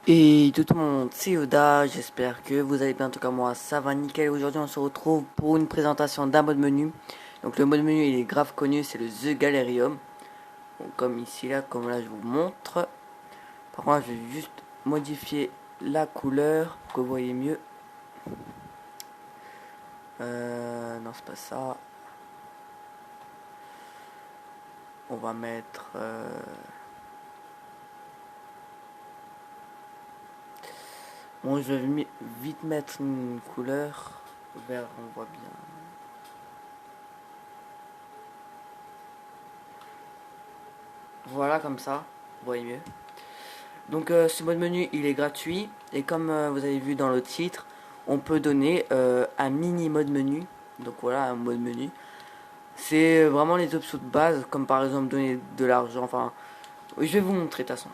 Et tout le monde, c'est Yoda, j'espère que vous allez bien, en tout cas moi ça va nickel. Aujourd'hui on se retrouve pour une présentation d'un mode menu. Donc le mode menu il est grave connu, c'est le The Galerium. Donc, comme ici là, comme là je vous montre. Par contre je vais juste modifier la couleur pour que vous voyez mieux. Non c'est pas ça. On va mettre... Bon je vais vite mettre une couleur vert, on voit bien. Voilà comme ça, vous voyez mieux. Donc ce mode menu il est gratuit et comme vous avez vu dans le titre, on peut donner un mini mode menu. Donc voilà un mode menu. C'est vraiment les options de base comme par exemple donner de l'argent. Enfin, je vais vous montrer de toute façon.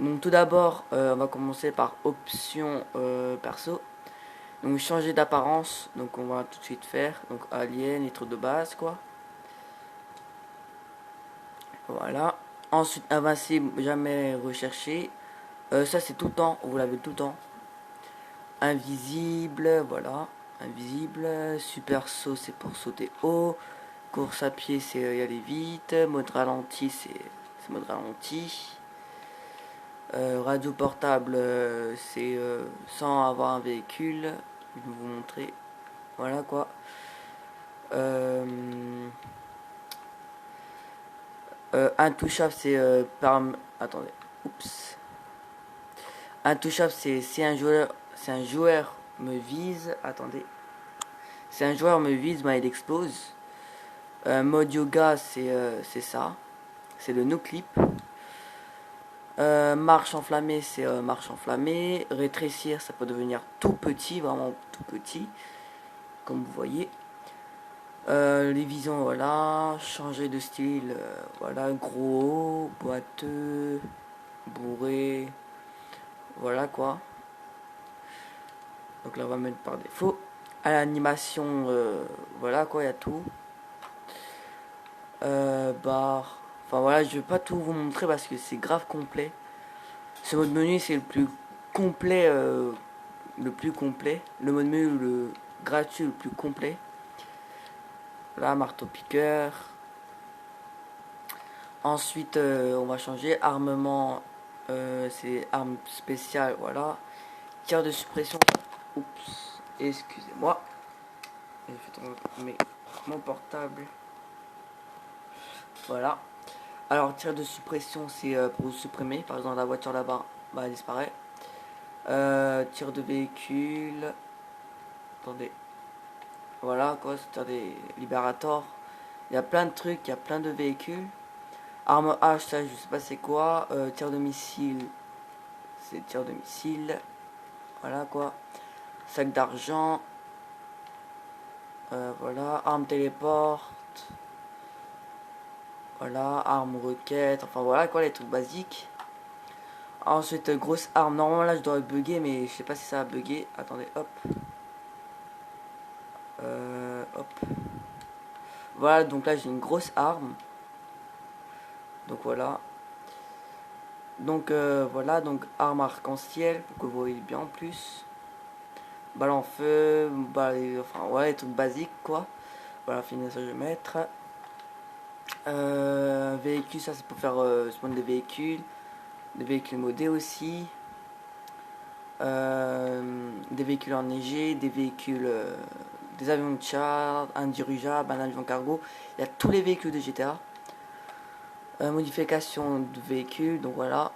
Donc tout d'abord on va commencer par option perso. Donc changer d'apparence. Donc on va tout de suite faire. Donc alien, les trucs de base quoi. Voilà. Ensuite invincible, jamais recherché. Ça c'est tout le temps, vous l'avez tout le temps. Invisible, voilà. Invisible. Super saut, c'est pour sauter haut. Course à pied, c'est y aller vite. Mode ralenti, c'est mode ralenti. Radio portable, c'est sans avoir un véhicule. Je vais vous montrer. Voilà quoi. Intouchable, c'est par. Attendez. Oups. Intouchable, c'est si un joueur me vise. Attendez. Si un joueur me vise, bah, il explose. Mode yoga, c'est ça. C'est le no clip. Marche enflammée, c'est marche enflammée. Rétrécir, ça peut devenir tout petit, vraiment tout petit, comme vous voyez. Les visions, voilà. Changer de style, voilà. Gros, boiteux, bourré. Voilà quoi. Donc là, on va mettre par défaut. À l'animation, voilà quoi, il y a tout. Barre. Enfin voilà, je vais pas tout vous montrer parce que c'est grave complet. Ce mode menu c'est le plus complet, le plus complet. Le mode menu le gratuit le plus complet. Là, marteau piqueur. Ensuite, on va changer armement. C'est arme spéciale, voilà. Tir de suppression. Oups, excusez-moi. J'ai fait tomber mon portable. Voilà. Alors, tir de suppression, c'est pour supprimer. Par exemple, la voiture là-bas, bah, elle disparaît. Tir de véhicule. Attendez. Voilà, quoi, c'est tir des libérators. Il y a plein de trucs, il y a plein de véhicules. Arme H, ça, je sais pas c'est quoi. Tir de missile, c'est tir de missile. Voilà, quoi. Sac d'argent. Voilà. Arme téléporte. Voilà. Arme roquette. Enfin, voilà, quoi, les trucs basiques. Ensuite, grosse arme. Normalement, là, je dois bugger, mais je sais pas si ça a bugué. Attendez, hop. Hop. Voilà, donc là, j'ai une grosse arme. Donc, voilà. Donc, voilà. Donc, arme arc-en-ciel, pour que vous voyez bien en plus. Balle en feu. Enfin, ouais, les trucs basiques, quoi. Voilà, fini, ça, je vais mettre. Véhicule, ça, c'est pour faire spawn des véhicules. Des véhicules modés aussi. Des véhicules enneigés, des véhicules, des avions de char, un dirigeable, un avion cargo. Il y a tous les véhicules de GTA. Modification de véhicules, donc voilà.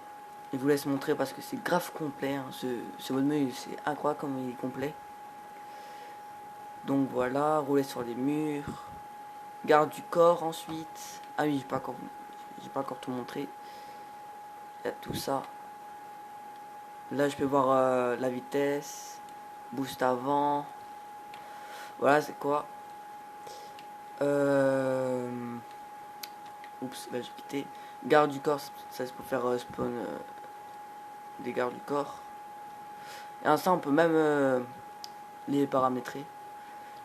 Je vous laisse montrer parce que c'est grave complet. Hein. Ce mode menu, c'est incroyable comme il est complet. Donc voilà, rouler sur les murs. Garde du corps ensuite. Ah oui, j'ai pas encore tout montré. Il y a tout ça. Là, je peux voir la vitesse, boost avant. Voilà, c'est quoi. Oups, là j'ai quitté. Garde du corps, ça c'est pour faire spawn des gardes du corps. Et en ça, on peut même les paramétrer.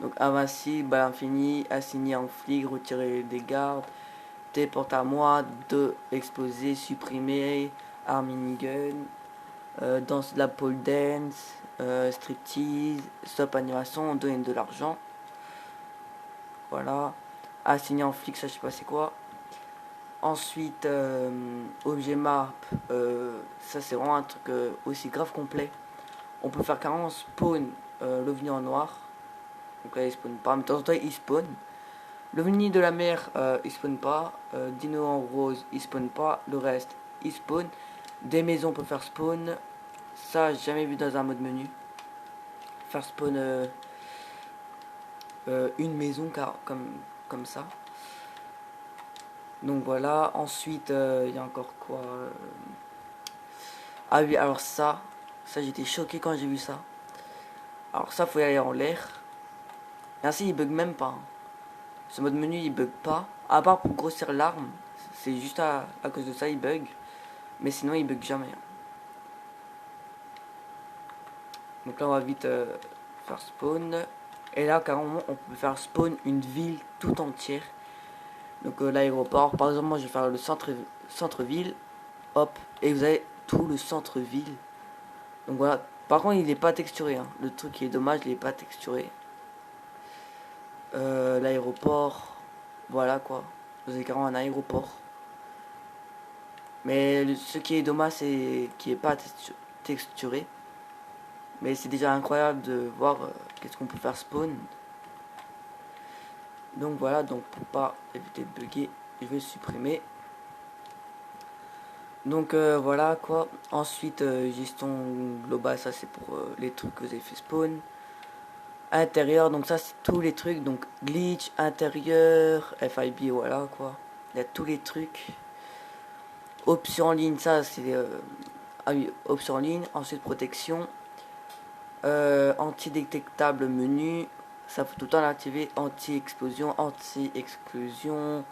Donc invincible, balle infinie, assigner en flic, retirer des gardes, téléporte à moi, 2 exploser, supprimer, arme minigun. danse de la pole dance, striptease, stop animation, donner de l'argent. Voilà. Assigner en flic, ça je sais pas c'est quoi. Ensuite, objet map, ça c'est vraiment un truc aussi grave complet. On peut faire carrément spawn l'ovni en noir. Donc là il spawn pas, mais de temps en temps il spawn. L'ovni de la mer il spawn pas. Dino en rose il spawn pas. Le reste il spawn. Des maisons on peut faire spawn. Ça j'ai jamais vu dans un mode menu. Faire spawn une maison comme ça. Donc voilà, ensuite il y a encore quoi Ah oui, alors ça j'étais choqué quand j'ai vu ça. Alors ça faut y aller en l'air. Merci, il bug même pas. Hein. Ce mode menu il bug pas. À part pour grossir l'arme. C'est juste à cause de ça il bug. Mais sinon il bug jamais. Hein. Donc là on va vite faire spawn. Et là carrément on peut faire spawn une ville tout entière. Donc l'aéroport. Par exemple moi je vais faire le centre-ville. Hop. Et vous avez tout le centre-ville. Donc voilà. Par contre il est pas texturé. Hein. Le truc qui est dommage il est pas texturé. L'aéroport. Voilà quoi. Vous avez carrément un aéroport. Mais ce qui est dommage c'est qu'il n'est pas texturé. Mais c'est déjà incroyable de voir qu'est-ce qu'on peut faire spawn. Donc voilà, donc pour pas éviter de bugger, je vais le supprimer. Donc voilà quoi. Ensuite gestion globale, ça c'est pour les trucs que vous avez fait spawn. Intérieur, donc ça c'est tous les trucs, donc glitch, intérieur, FIB, voilà quoi. Il y a tous les trucs. Options en ligne, ça c'est ah oui, options en ligne. Ensuite protection, anti-détectable menu, ça faut tout le temps l'activer. Anti-explosion, anti-exclusion,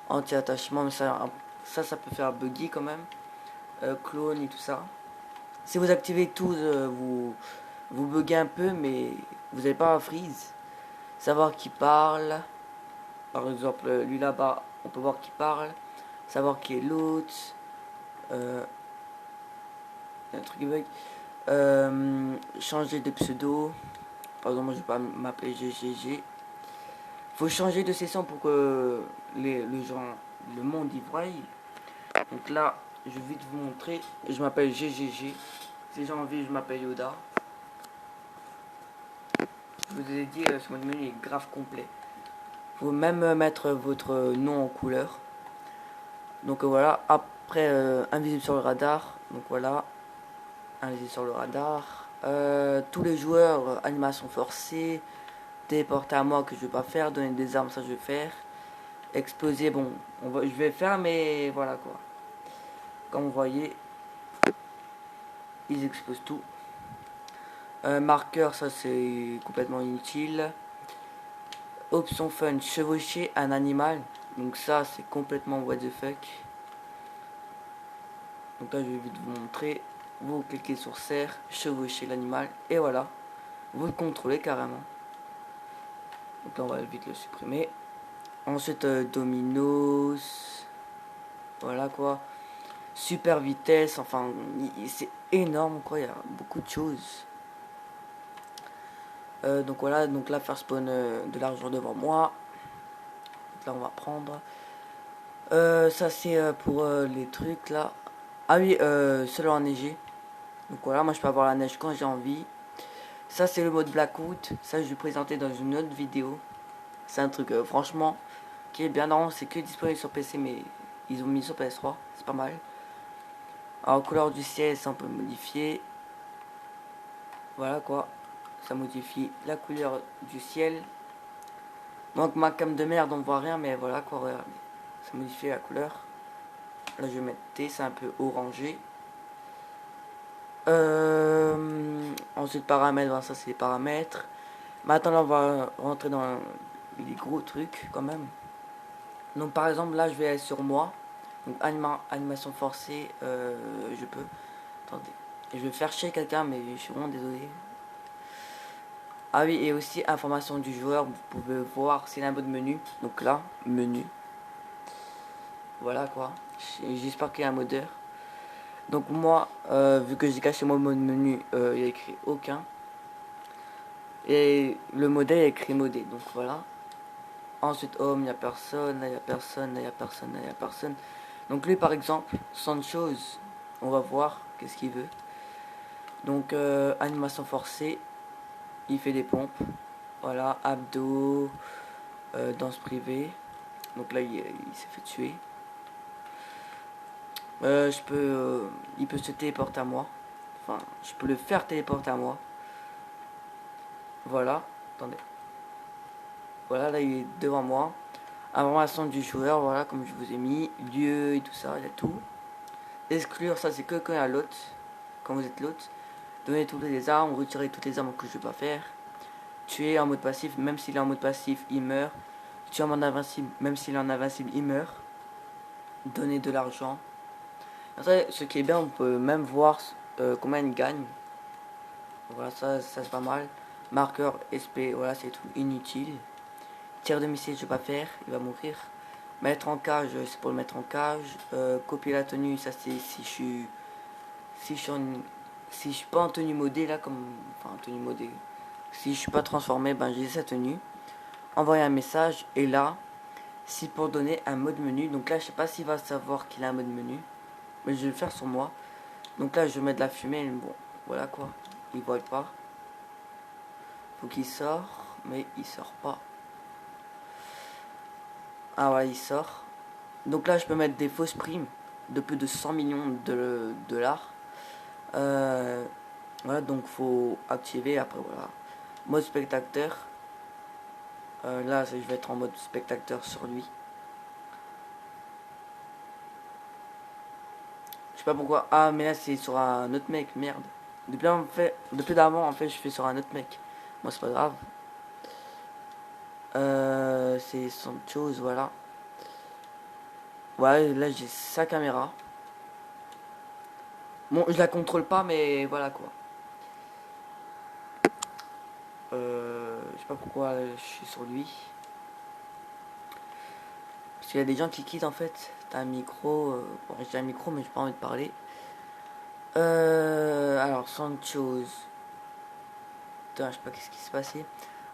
anti-attachement, mais ça peut faire buggy quand même. Clone et tout ça. Si vous activez tous, vous buguez un peu, mais vous n'avez pas un freeze. Savoir qui parle. Par exemple, lui là-bas, on peut voir qui parle. Savoir qui est l'autre. Il y a un truc qui bug. Changer de pseudo. Par exemple, moi je vais pas m'appeler GGG. Faut changer de session pour que les gens, le monde y voient. Donc là, je vais vite vous montrer. Je m'appelle GGG. Si j'ai envie, je m'appelle Yoda. Je vous ai dit, ce mode menu est grave complet. Faut même mettre votre nom en couleur. Donc voilà, après invisible sur le radar. Donc voilà, invisible sur le radar. Tous les joueurs, animation forcée. Téléporter à moi que je vais pas faire. Donner des armes, ça je vais faire. Exploser, bon, je vais faire, mais voilà quoi. Comme vous voyez, ils explosent tout. Marqueur, ça c'est complètement inutile. Option fun, chevaucher un animal. Donc ça c'est complètement what the fuck. Donc là je vais vite vous montrer. Vous cliquez sur serre, chevaucher l'animal. Et voilà. Vous le contrôlez carrément. Donc là on va vite le supprimer. Ensuite dominos. Voilà quoi. Super vitesse. Enfin c'est énorme quoi. Il y a beaucoup de choses. Donc voilà, donc là faire spawn de l'argent devant moi. Donc là on va prendre. Ça c'est pour les trucs là. Ah oui, seul enneigé. Donc voilà, moi je peux avoir la neige quand j'ai envie. Ça c'est le mode Blackout. Ça je vais présenter dans une autre vidéo. C'est un truc franchement qui est bien normal. C'est que disponible sur PC mais ils ont mis sur PS3. C'est pas mal. Alors couleur du ciel, ça on peut modifier. Voilà quoi. Ça modifie la couleur du ciel. Donc ma cam de merde on voit rien mais voilà quoi, regardez. Ça modifie la couleur. Là je vais mettre T, c'est un peu orangé. Ensuite paramètres, voilà, ça c'est les paramètres. Maintenant là on va rentrer dans les gros trucs quand même. Donc par exemple là je vais aller sur moi. Donc animation forcée, je peux. Attendez. Je vais faire chier quelqu'un mais je suis vraiment désolé. Ah oui, et aussi information du joueur, vous pouvez voir c'est un mode menu. Donc là, menu. Voilà quoi. J'espère qu'il y a un modeur. Donc moi, vu que j'ai caché mon mode menu, il y a écrit aucun. Et le modèle est écrit modé, donc voilà. Ensuite, home, il n'y a personne, là il n'y a personne, là il n'y a personne, là il n'y a personne. Donc lui par exemple, sans chose, on va voir qu'est-ce qu'il veut. Donc animation forcée, il fait des pompes. Voilà, abdos, danse privée. Donc là il s'est fait tuer. Il peut se téléporter à moi. Enfin, je peux le faire téléporter à moi. Voilà, attendez. Voilà, là il est devant moi. Information du joueur, voilà, comme je vous ai mis. Lieu et tout ça, il y a tout. Exclure, ça c'est que quand il y a l'hôte. Quand vous êtes l'hôte. Donner toutes les armes, retirer toutes les armes que je ne vais pas faire. Tuer en mode passif, même s'il est en mode passif, il meurt. Tuer en mode invincible, même s'il est en invincible, il meurt. Donner de l'argent. Après, ce qui est bien, on peut même voir combien il gagne. Voilà, ça c'est pas mal. Marqueur SP, voilà, c'est tout inutile. Tir de missile, je vais pas faire, il va mourir. Mettre en cage, c'est pour le mettre en cage. Copier la tenue, ça c'est si je suis. Si je suis pas en tenue modée là, comme. Enfin, en tenue modée. Si je suis pas transformé, ben j'ai sa tenue. Envoyer un message, et là, c'est pour donner un mode menu. Donc là, je sais pas s'il va savoir qu'il a un mode menu. Mais je vais le faire sur moi. Donc là, je vais mettre de la fumée. Bon, voilà quoi. Il voit pas. Faut qu'il sort, mais il sort pas. Ah ouais, il sort. Donc là, je peux mettre des fausses primes de plus de 100 millions de dollars. Voilà, donc faut activer. Après, voilà. Mode spectateur. Là, je vais être en mode spectateur sur lui. Je sais pas pourquoi. Ah, mais là, c'est sur un autre mec. Merde. Depuis d'avant, en fait, je fais sur un autre mec. Moi, c'est pas grave. C'est son chose, voilà. Ouais, là, j'ai sa caméra. Bon, je la contrôle pas, mais voilà quoi. Je sais pas pourquoi je suis sur lui. Parce qu'il y a des gens qui quittent en fait. T'as un micro. Bon, j'ai un micro, mais j'ai pas envie de parler. Alors, sans chose. Putain, je sais pas qu'est-ce qui s'est passé.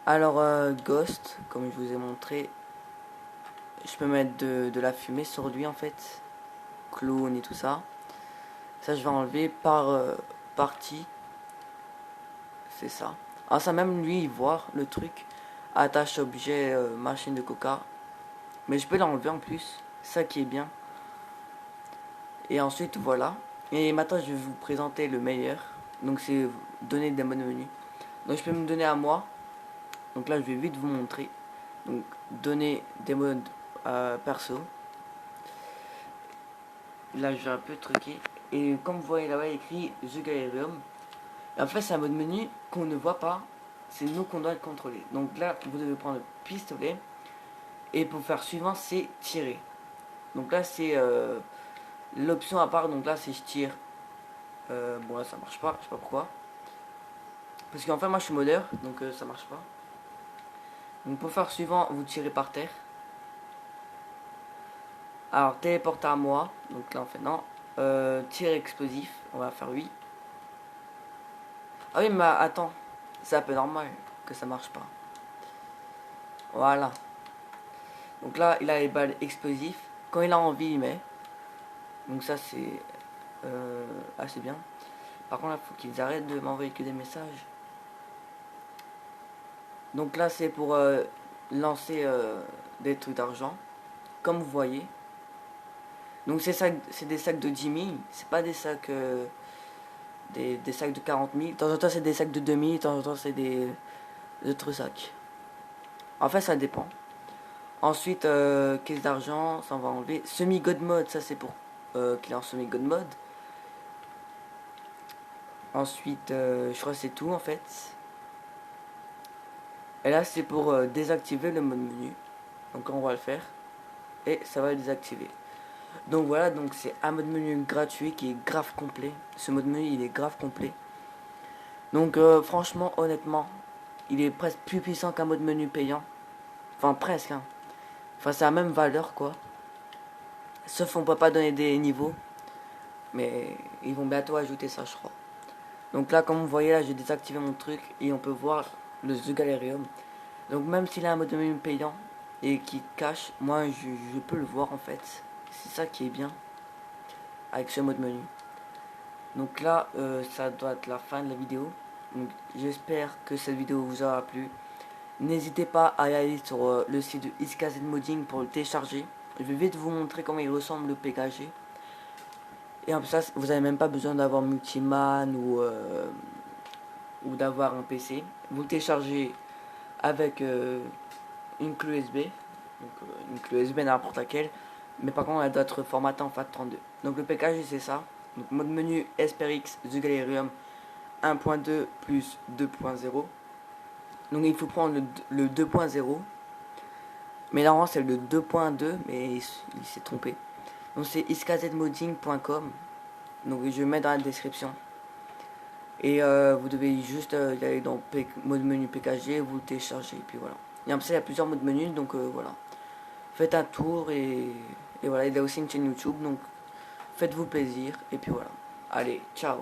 Alors, Ghost, comme je vous ai montré. Je peux mettre de la fumée sur lui en fait. Clown et tout ça. Ça, je vais enlever par partie. C'est ça. Ah, ça, même lui, il voit le truc. Attache objet, machine de coca. Mais je peux l'enlever en plus. Ça qui est bien. Et ensuite, voilà. Et maintenant, je vais vous présenter le meilleur. Donc, c'est donner des modes menus. Donc, je peux me donner à moi. Donc là, je vais vite vous montrer. Donc, donner des modes perso. Là, je vais un peu truquer. Et comme vous voyez là-bas, écrit The Galerium. Et en fait, c'est un mode menu qu'on ne voit pas. C'est nous qu'on doit le contrôler. Donc là, vous devez prendre le pistolet. Et pour faire suivant, c'est tirer. Donc là, c'est l'option à part. Donc là, c'est je tire. Bon, là, ça marche pas. Je sais pas pourquoi. Parce qu'en fait, moi, je suis modeur. Donc ça marche pas. Donc pour faire suivant, vous tirez par terre. Alors, téléporte à moi. Donc là, on fait non. Tir explosif. On va faire oui. Ah oui, mais attends. C'est un peu normal que ça marche pas. Voilà. Donc là, il a les balles explosives. Quand il a envie, il met. Donc ça, c'est assez bien. Par contre, il faut qu'ils arrêtent de m'envoyer que des messages. Donc là, c'est pour lancer des trucs d'argent. Comme vous voyez. Donc c'est des sacs de 10 000. C'est pas des sacs, des sacs de 40 000. De temps en temps, c'est des sacs de 2 000. De temps en temps, c'est des autres sacs. En fait, ça dépend. Ensuite, caisse d'argent, ça on va enlever. Semi-God mode, ça c'est pour qu'il est en semi-God mode. Ensuite, je crois que c'est tout en fait. Et là, c'est pour désactiver le mode menu. Donc on va le faire. Et ça va le désactiver. Donc voilà, donc c'est un mode menu gratuit qui est grave complet. Ce mode menu, il est grave complet. Donc franchement, honnêtement, il est presque plus puissant qu'un mode menu payant. Enfin, presque. Hein. Enfin, c'est la même valeur, quoi. Sauf on peut pas donner des niveaux. Mais ils vont bientôt ajouter ça, je crois. Donc là, comme vous voyez, là, j'ai désactivé mon truc et on peut voir le The Galerium. Donc même s'il a un mode de menu payant et qui cache, moi je peux le voir en fait. C'est ça qui est bien avec ce mode menu. Donc là, ça doit être la fin de la vidéo. Donc j'espère que cette vidéo vous aura plu. N'hésitez pas à aller sur le site de XKZ Modding pour le télécharger. Je vais vite vous montrer comment il ressemble le PKG. Et en plus, ça, vous n'avez même pas besoin d'avoir Multiman ou d'avoir un PC. Vous le téléchargez avec une clé USB. Donc une clé USB n'importe laquelle. Mais par contre, elle doit être formatée en FAT32. Donc le PKG, c'est ça. Donc mode menu SPRX The Galerium 1.2 plus 2.0. Donc il faut prendre le 2.0. Mais normalement c'est le 2.2, mais il s'est trompé. Donc c'est iskazmodding.com. Donc je vais mettre dans la description. Et vous devez juste y aller dans mode menu PKG, vous le téléchargez, et puis voilà. Et après il y a plusieurs modes menus, donc voilà. Faites un tour et voilà, il a aussi une chaîne YouTube, donc faites-vous plaisir, et puis voilà. Allez, ciao.